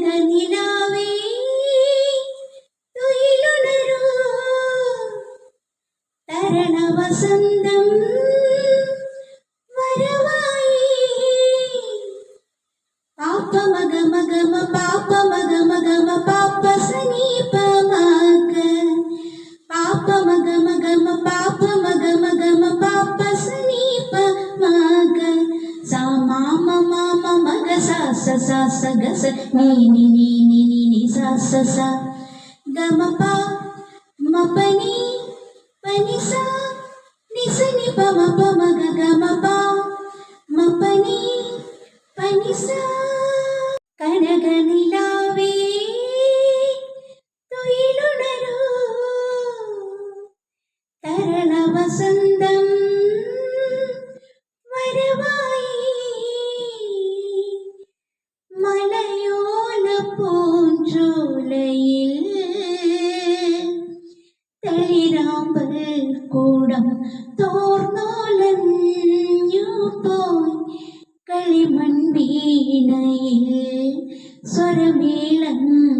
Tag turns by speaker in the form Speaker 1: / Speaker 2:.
Speaker 1: കനകനിലാവേ തുയിലുണരൂ തരണ വസന്തം വരവായി പാപ്പ മഗ മഗ മ പാപ്പ മഗ മഗ മ പാപ്പ സനീപ മഗ പാപ്പ മഗ മഗ മ പാപ്പ മഗ മഗ മ പാപ്പ സനീപ മഗ സ മാമ മാമ മഗ സ സ സ സ ഗ സ നീ നീ നീ നീ നീ നീ സ സ സ ഗ മ പ മ പ നീ പ നി സ നി സ നി പ മ പ മ ഗ ഗ മ പ മ പ നീ പ നി സ കനകനിലാവേ തുയിലുണരൂ തരണ വസന്തം വരവായി മലയോല പൂഞ്ചോലയിൽ തളിരാമ്പൽ കൂടം തോർന്നോലഞ്ഞു പോയി കളിമൺ വീണയിൽ സ്വരമേളങ്ങൾ